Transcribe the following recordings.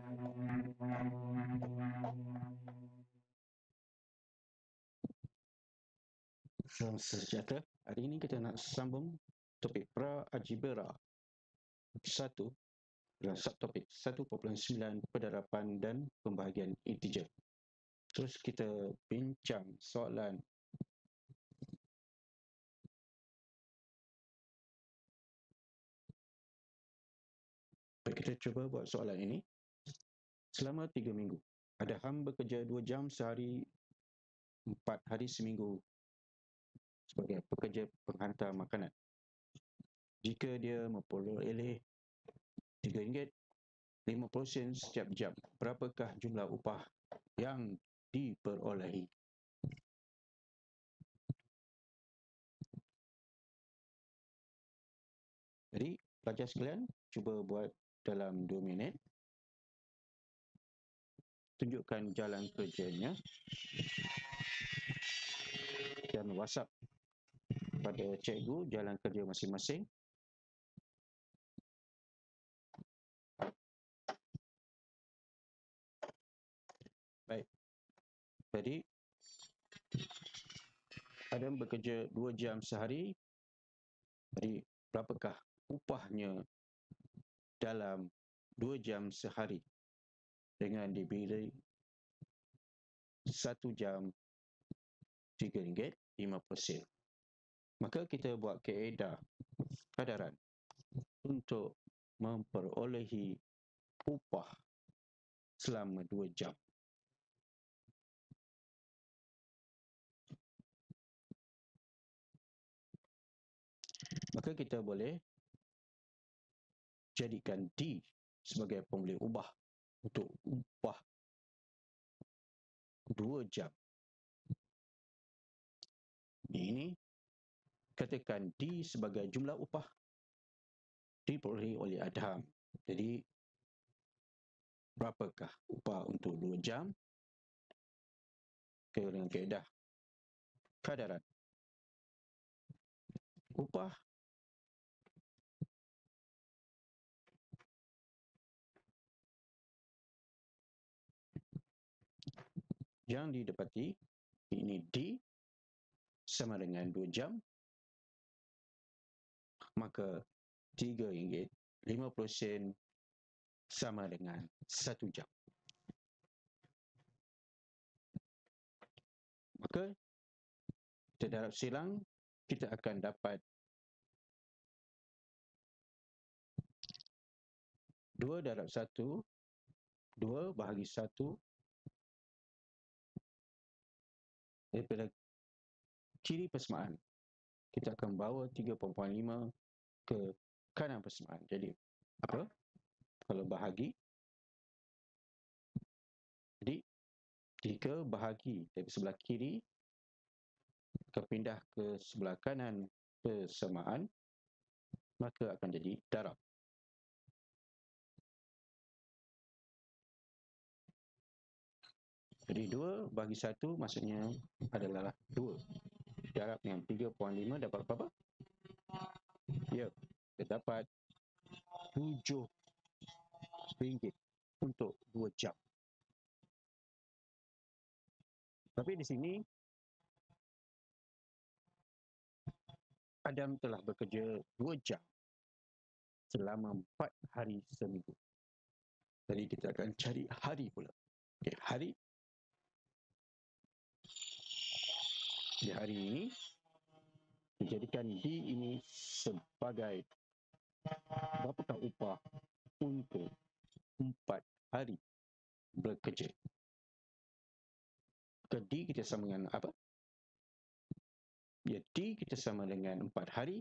Salam sejahtera. Hari ini kita nak sambung topik pra-algebra 1 dalam subtopik 1.9 pendarapan dan pembahagian integer. Terus kita bincang soalan baik, kita cuba buat soalan ini. Selama 3 minggu, ada hamba bekerja 2 jam sehari, 4 hari seminggu sebagai pekerja penghantar makanan. Jika dia memperoleh RM3.50 setiap jam, berapakah jumlah upah yang diperolehi? Jadi, pelajar sekalian, cuba buat dalam 2 minit. Tunjukkan jalan kerjanya dan WhatsApp pada cikgu jalan kerja masing-masing. Baik. Jadi, Adam bekerja 2 jam sehari. Jadi, berapakah upahnya dalam 2 jam sehari dengan diberi 1 jam RM3.50. Maka kita buat kaedah kadaran untuk memperolehi upah selama 2 jam. Maka kita boleh jadikan D sebagai pembeli ubah untuk upah 2 jam. Ini katakan D sebagai jumlah upah diperolehi oleh Adam. Jadi, berapakah upah untuk 2 jam? Dengan kaedah kadaran. Upah yang didapati, ini D sama dengan 2 jam, maka RM3.50 sama dengan 1 jam. Maka kita darab silang, kita akan dapat 2 darab 1, 2 bahagi 1 daripada kiri persamaan. Kita akan bawa 3.5 ke kanan persamaan. Jadi, apa? Kalau bahagi, jadi 3 bahagi dari sebelah kiri akan pindah ke sebelah kanan persamaan, maka akan jadi darab. Jadi 2 bagi 1 maksudnya adalah 2. Darab dengan 3.5 dapat apa? Ya, kita dapat RM7 untuk 2 jam. Tapi di sini Adam telah bekerja 2 jam selama 4 hari seminggu. Jadi kita akan cari hari pula. Okey, hari. Di hari ini, dijadikan D ini sebagai berapakah upah untuk 4 hari bekerja. Ke D kita sama dengan apa? Ya, D kita sama dengan 4 hari,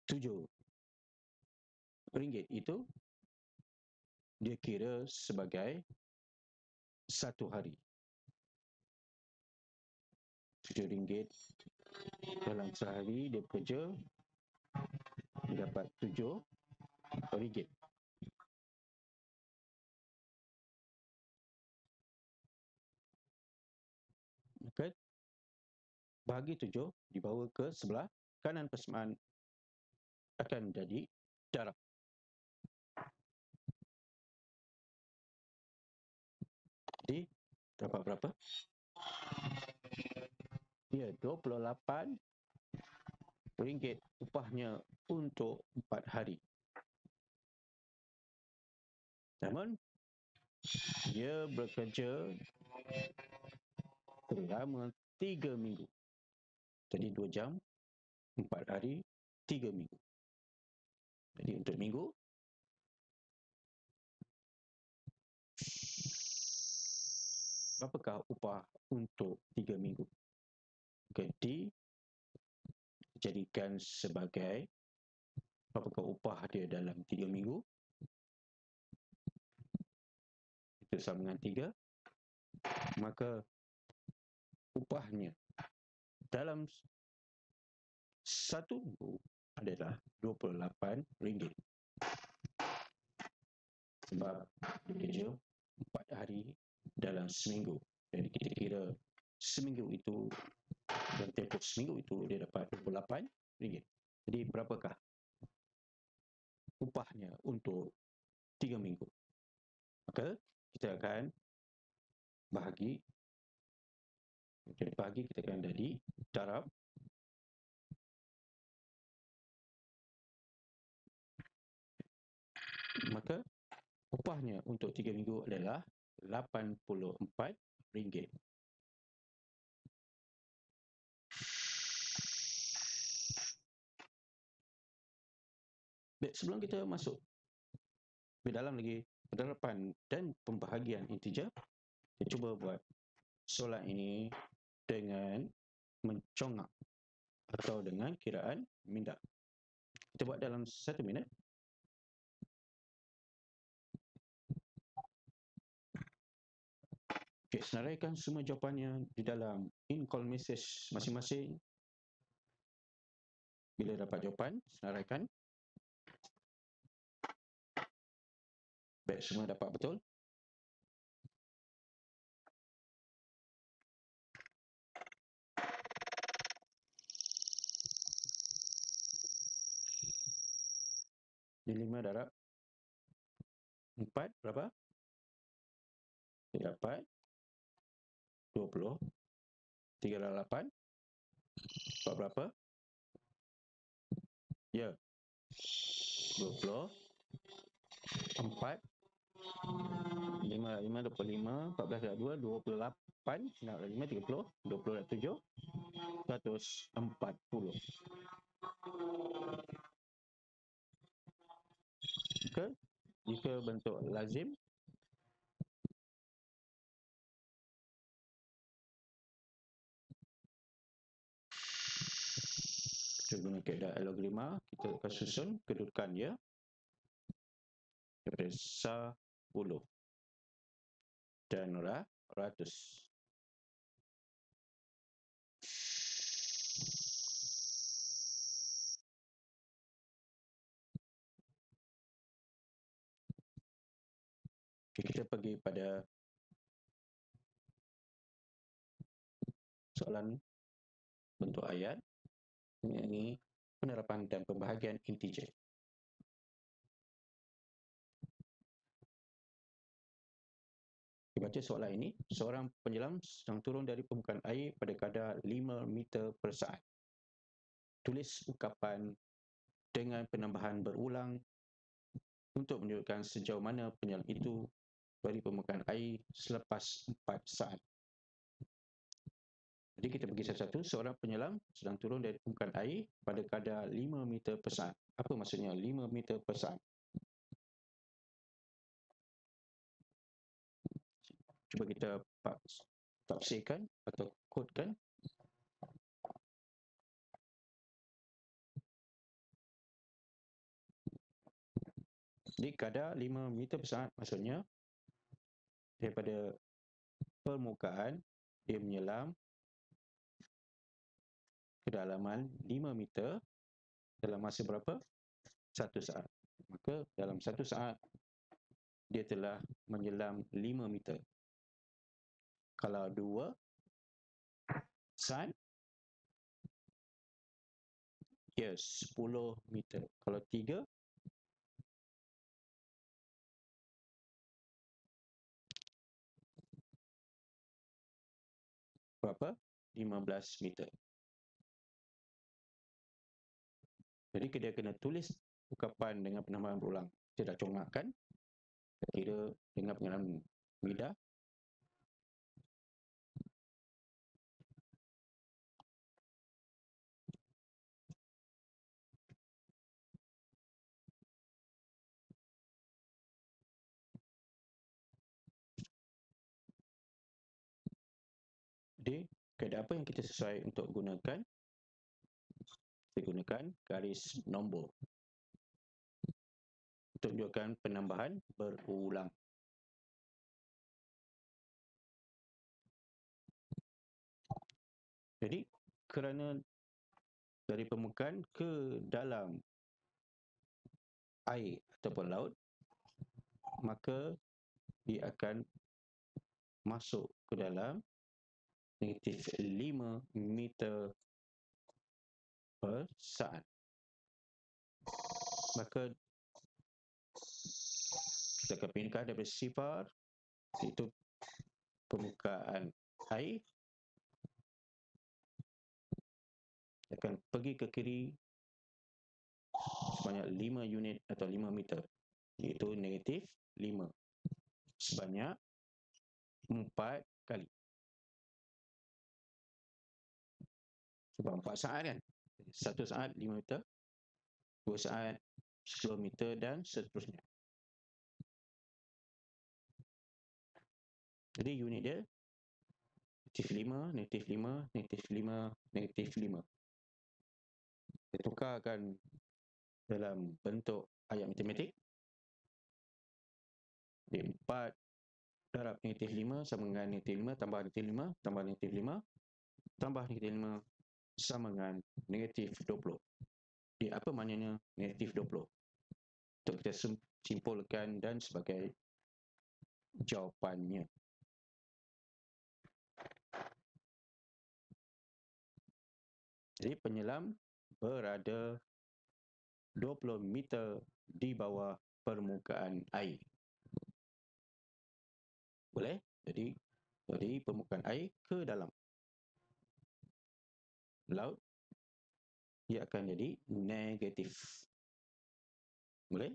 RM7 itu dia kira sebagai 1 hari. RM7 dalam sehari dia bekerja, dia dapat RM7. Maka bahagi 7 dibawa ke sebelah kanan persamaan akan jadi darab. Jadi dapat berapa? Ya, RM28 upahnya untuk 4 hari. Namun dia bekerja selama 3 minggu. Jadi 2 jam, 4 hari, 3 minggu. Jadi untuk minggu, berapakah upah untuk 3 minggu? Jadi dijadikan sebagai berapakah upah dia dalam 3 minggu? Itu sama dengan 3. Maka upahnya dalam 1 minggu adalah RM28. Sebab dia kerja 4 hari dalam seminggu. Jadi kita kira seminggu itu, dalam tempoh seminggu itu dia dapat RM28. Jadi berapakah upahnya untuk 3 minggu? Maka kita akan bahagi, kita akan jadi darab maka upahnya untuk 3 minggu adalah RM84. Baik, sebelum kita masuk lebih dalam lagi penerapan dan pembahagian integer, kita cuba buat soalan ini dengan mencongak atau dengan kiraan minda. Kita buat dalam 1 minit. Okay, senaraikan semua jawapannya di dalam in-call message masing-masing. Bila dapat jawapan, senaraikan. Baik, semua dapat betul. Di 5 darab 4 berapa? Dia dapat 20. 3 darab 8 dapat berapa? Ya, 20. 4 5 25, 14 darab 2 28, darab 5 30, 20 darab 7 140. Jika bentuk lazim, kita guna kaedah algoritma, kita akan susun kedudukan dia daripada 10 dan ratus. Okay, kita pergi pada soalan bentuk ayat. Ini penerapan dan pembahagian integer. Baca soalan ini. Seorang penyelam sedang turun dari permukaan air pada kadar 5 meter per saat. Tulis ungkapan dengan penambahan berulang untuk menunjukkan sejauh mana penyelam itu dari permukaan air selepas 4 saat. Jadi kita pergi satu-satu. Seorang penyelam sedang turun dari permukaan air pada kadar 5 meter per saat. Apa maksudnya 5 meter per saat? Cuba kita tafsirkan atau kodkan. Jadi kadar 5 meter per saat maksudnya daripada permukaan dia menyelam kedalaman 5 meter dalam masa berapa? 1 saat. Maka dalam 1 saat dia telah menyelam 5 meter. Kalau 2 saat, ya 10 meter. Kalau 3, berapa? 15 meter. Jadi dia kena tulis ungkapan dengan penambahan berulang. Kita dah congakkan, kira dengan pengalaman lidah. Jadi, keadaan apa yang kita sesuai untuk gunakan? Kita gunakan garis nombor untuk menunjukkan penambahan berulang. Jadi, kerana dari permukaan ke dalam air ataupun laut, maka dia akan masuk ke dalam negatif 5 meter per saat. Maka kita akan pindahkan daripada sifar, iaitu permukaan air, akan pergi ke kiri sebanyak 5 unit atau 5 meter, iaitu negatif 5 sebanyak 4 kali. Sebab 4 saat kan, 1 saat 5 meter, 2 saat 10 meter dan seterusnya. Jadi unit dia negatif 5, negatif 5, negatif 5, negatif 5. Kita tukarkan dalam bentuk ayat matematik. Jadi 4 darab negatif 5 sama dengan negatif 5 tambah negatif 5 tambah negatif 5 tambah negatif 5 sama dengan negatif 20. Jadi apa maknanya negatif 20? Untuk kita simpulkan dan sebagai jawapannya. Jadi penyelam berada 20 meter di bawah permukaan air. Boleh? Jadi dari permukaan air ke dalam laut, ia akan jadi negatif. Boleh?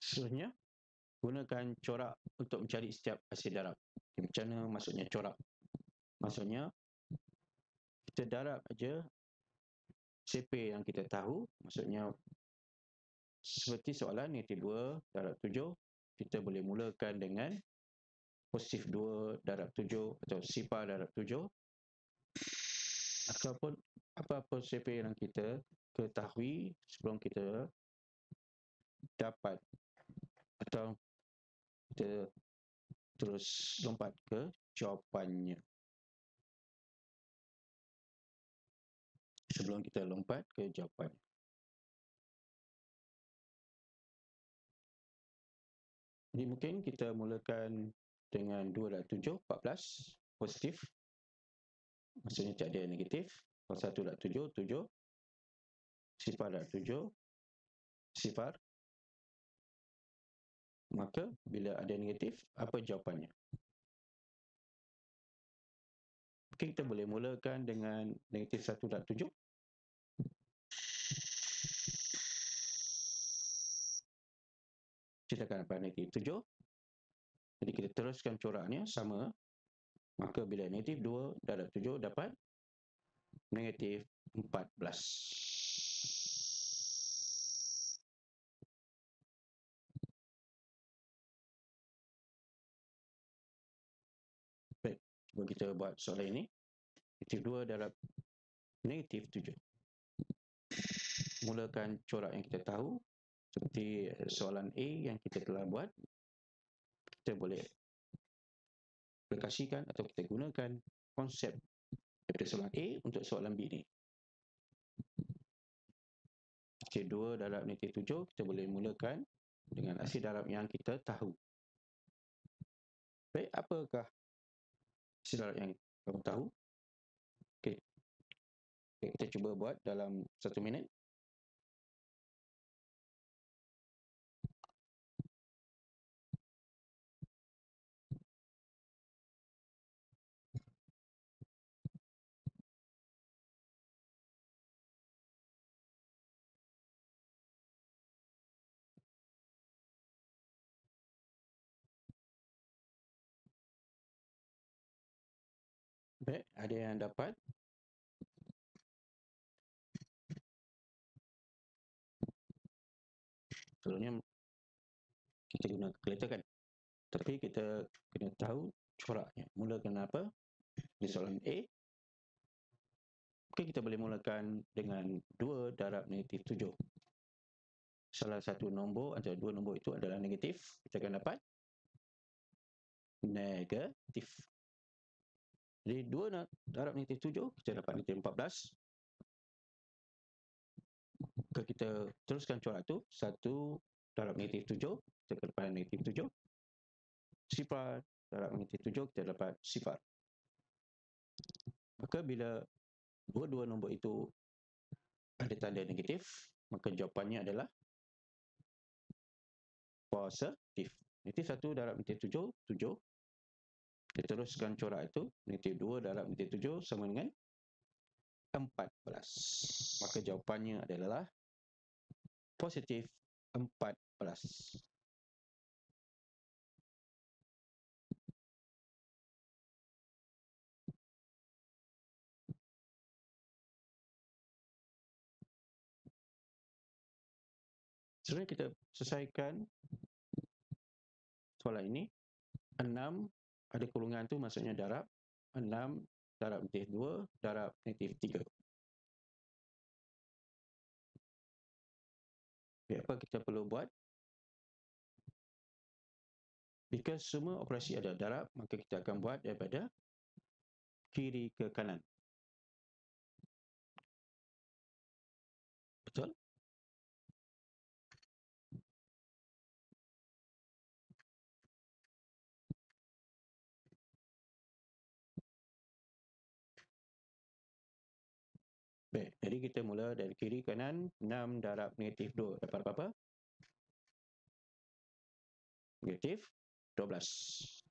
Seterusnya, gunakan corak untuk mencari setiap asid darab. Macam mana maksudnya corak? Maksudnya, kita darab aja CP yang kita tahu, maksudnya seperti soalan negatif 2 darab 7, kita boleh mulakan dengan positif 2 darab 7 atau sifar darab 7, ataupun apa-apa CP yang kita ketahui sebelum kita dapat atau kita terus lompat ke jawapannya. Sebelum kita lompat ke jawapan. Jadi mungkin kita mulakan dengan 2 darab 7, 14, positif. Maksudnya tak ada negatif. 1 darab 7, 7. Sifar darab 7, sifar. Maka bila ada negatif, apa jawapannya? Mungkin kita boleh mulakan dengan negatif 1 darab 7. Kita akan dapat negatif 7. Jadi kita teruskan coraknya sama. Maka bila negatif 2 darab 7 dapat negatif 14. Baik, cuba kita buat soalan ini. Negatif 2 darab negatif 7. Mulakan corak yang kita tahu. Seperti soalan A yang kita telah buat. Kita boleh aplikasikan atau kita gunakan konsep daripada soalan A untuk soalan B ni. Okey, 2 darab negatif 7, kita boleh mulakan dengan asid darab yang kita tahu. Baik, apakah Syarat yang kamu tahu. Okey. Kita cuba buat dalam 1 minit. Baik, ada yang dapat? Selalunya kita guna kalkulator kan? Tapi kita kena tahu coraknya. Mulakan apa? Di soalan A, okay, kita boleh mulakan dengan 2 darab negatif 7. Salah satu nombor antara dua nombor itu adalah negatif. Kita akan dapat negatif. Jadi 2 darab negatif 7, kita dapat negatif 14. Maka kita teruskan corak itu. 1 darab negatif 7, kita akan dapat negatif 7. Sifar darab negatif 7, kita dapat sifar. Maka bila dua-dua nombor itu ada tanda negatif, maka jawapannya adalah positif. Negatif 1 darab negatif 7, 7. Kita teruskan corak itu. Negatif 2 darab negatif 7 sama dengan 14. Maka jawapannya adalah positif 14. Sebenarnya kita selesaikan soalan ini. 6 ada kurungan tu maksudnya darab. 6 darab negatif 2 darab negatif 3. Okay, apa kita perlu buat? Jika semua operasi ada darab, maka kita akan buat daripada kiri ke kanan. Betul? Baik, jadi kita mula dari kiri kanan. 6 darab negatif 2 dapat apa? Negatif 12.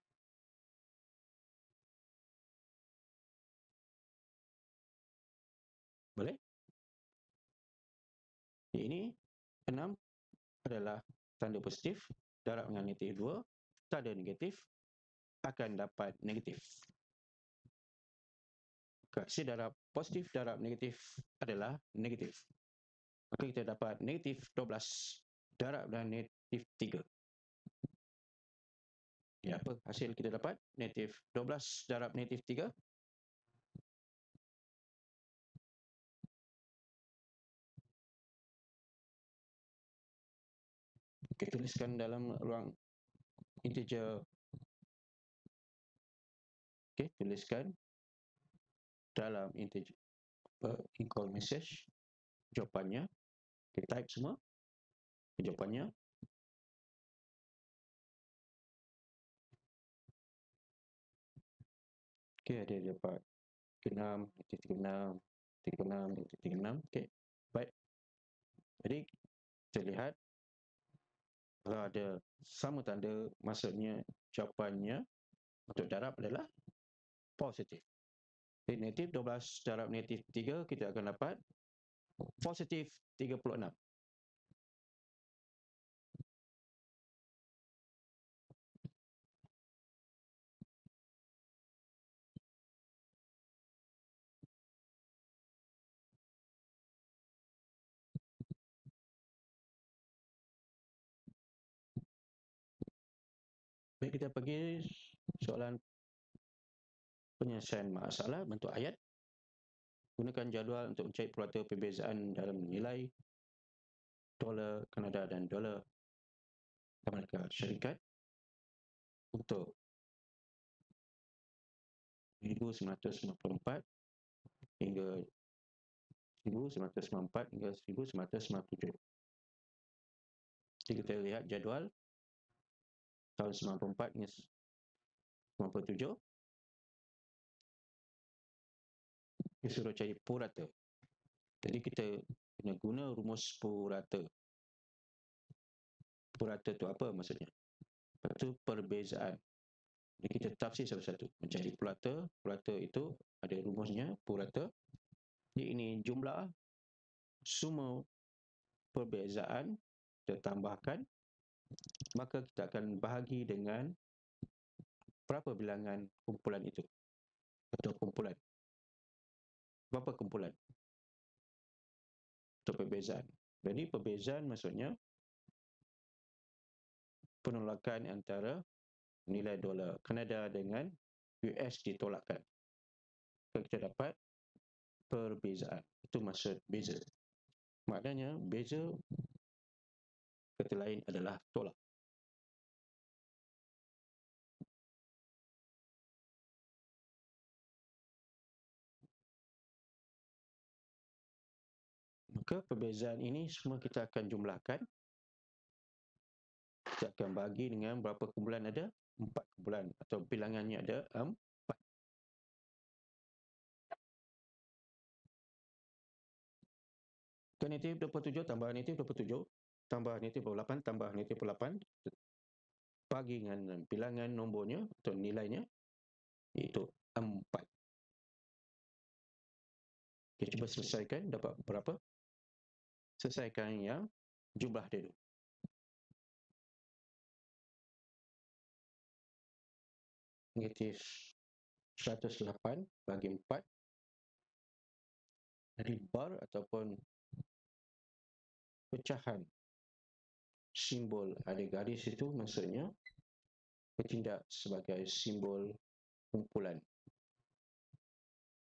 Boleh? Ini 6 adalah tanda positif, darab dengan negatif 2, tanda negatif, akan dapat negatif. Hasil darab positif darab negatif adalah negatif. Maka kita dapat negatif 12 darab dengan negatif 3. Ya, apa hasil kita dapat? Negatif 12 darab negatif 3. Kita tuliskan dalam ruang integer. Okey, tuliskan dalam integer equal message jawapannya. Kita type semua jawapannya. Okey, ada dapat 6, 36, 36, 36. Okey. Baik. Jadi kita lihat kalau ada sama tanda, maksudnya jawapannya untuk darab adalah positif. Jadi negatif 12 darab negatif 3, kita akan dapat positif 36. Baik, kita pergi soalan penyelesaian masalah bentuk ayat. Gunakan jadual untuk mencari purata perbezaan dalam nilai dolar Kanada dan dolar Amerika Syarikat untuk 1994 hingga 1994 hingga 1997. Jadi kita lihat jadual tahun 94 hingga 97. dia suruh cari purata. Jadi kita kena guna rumus purata. Purata tu apa maksudnya? Itu perbezaan. Jadi kita tafsir satu-satu. Mencari purata, purata itu ada rumusnya, purata. Jadi ini jumlah semua perbezaan kita tambahkan, maka kita akan bahagi dengan berapa bilangan kumpulan itu atau kumpulan. Berapa kumpulan atau perbezaan. Jadi perbezaan maksudnya penolakan antara nilai dolar Kanada dengan US ditolakkan. Kita dapat perbezaan. Itu maksud beza. Maknanya beza kata lain adalah tolak. Maka perbezaan ini semua kita akan jumlahkan. Kita akan bagi dengan berapa kumpulan ada? 4 kumpulan atau bilangannya ada 4. Negatif 27 tambah negatif 27 tambah negatif 28 tambah negatif 8 bagi dengan bilangan nombornya atau nilainya iaitu 4. Kita cuba selesaikan dapat berapa? Selesaikan yang jumlah dia tu. Negatif 108 bagi 4. Jadi bar ataupun pecahan simbol ada garis itu maksudnya bertindak sebagai simbol kumpulan.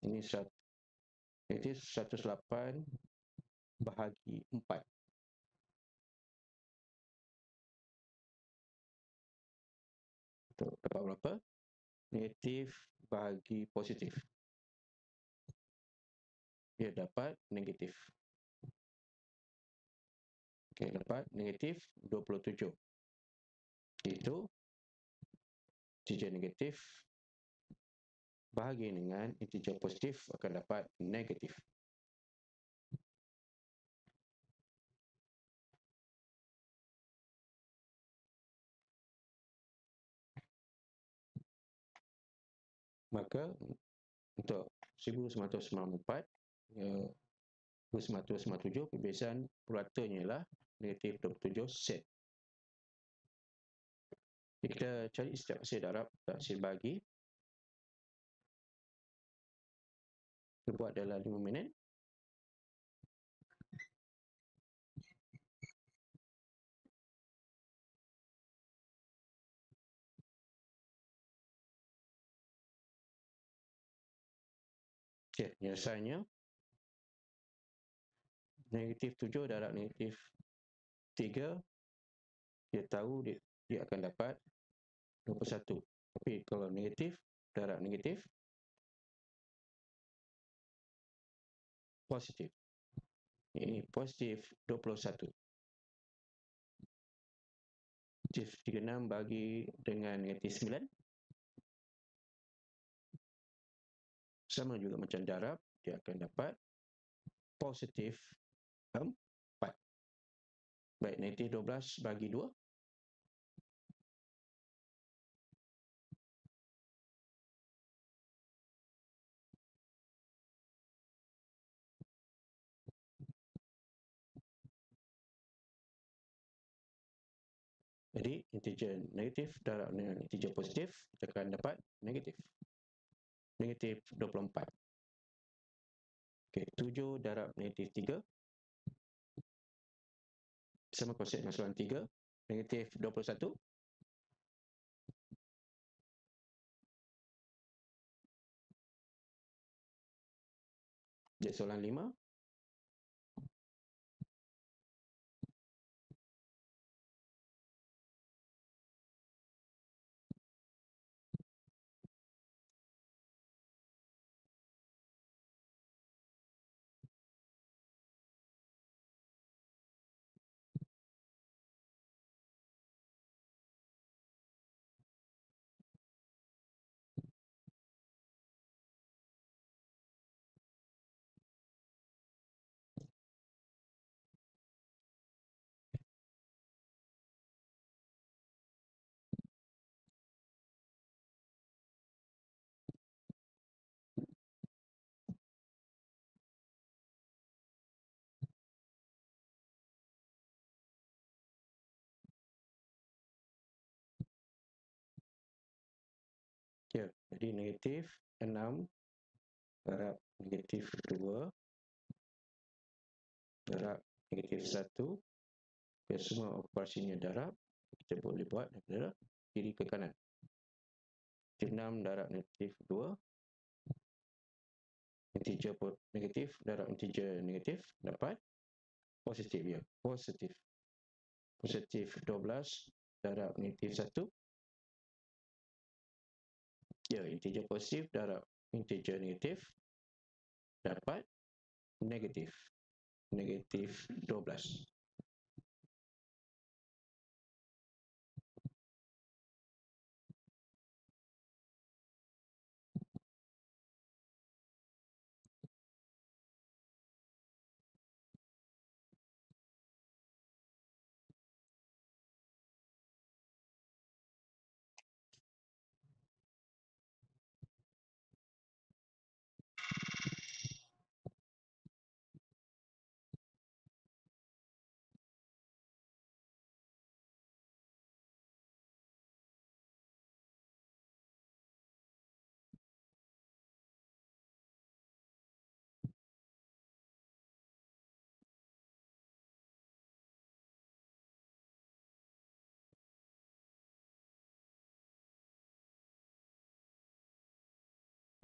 Ini negatif 108 bahagi 4. Dapat berapa? Negatif bahagi positif. Dia dapat negatif. Okey, dapat negatif 27. Itu integer negatif bahagi dengan integer positif akan dapat negatif. Maka untuk 1994 1997 perbezaan puratanya ialah negatif 27 sen. Kita cari setiap hasil darab, hasil bagi. Kita buat dalam 5 minit. Okey, penyelesaiannya negatif 7 darab negatif 3, dia tahu dia akan dapat 21. Tapi kalau negatif darab negatif positif. Ini positif 21. Positif 36 bagi dengan negatif 9. Sama juga macam darab, dia akan dapat positif 4. Baik, negatif 12 bagi 2. Jadi, integer negatif darab dengan integer positif, kita akan dapat negatif. Negatif 24. Okey, 7 darab negatif 3. Sama konsep dengan soalan 3. Negatif 21. Jadi soalan 5. Ya, jadi negatif 6 darab negatif 2 darab negatif 1. Biar semua operasinya darab, kita boleh buat daripada kiri ke kanan. Negatif 6 darab negatif 2, integer negatif darab integer negatif, dapat positif. Ya, positif. Positif 12 darab negatif 1. Ya, integer positif darab integer negatif, dapat negatif. Negatif 12.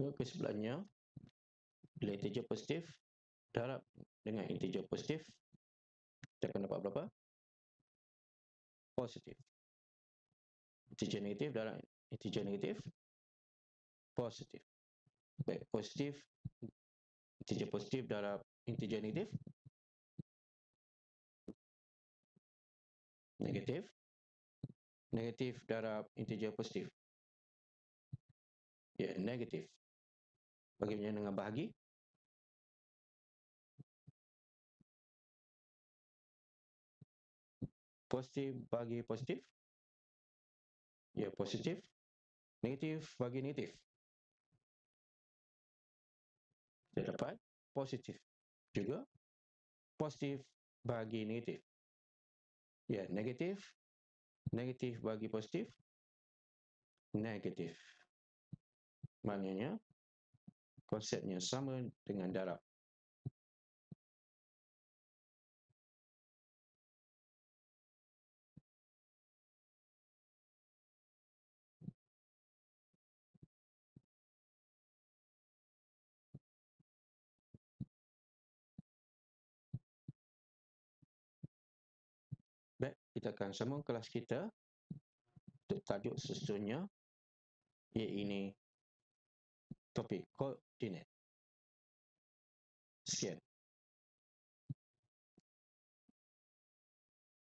Ke sebelahnya, bila integer positif darab dengan integer positif, kita akan dapat berapa? Positif. Integer negatif darab integer negatif, positif. Baik, positif, integer positif darab integer negatif, negatif. Negatif darab integer positif. Ya, negatif. Bagaimana dengan bahagi? Positif bagi positif. Ya, positif. Negatif bagi negatif. Kita dapat positif. Juga positif bagi negatif. Ya, negatif. Negatif bagi positif. Negatif. Maknanya, konsepnya sama dengan darab. Baik, kita akan sambung kelas kita untuk tajuk seterusnya, iaitu topik koordinat. Sekian.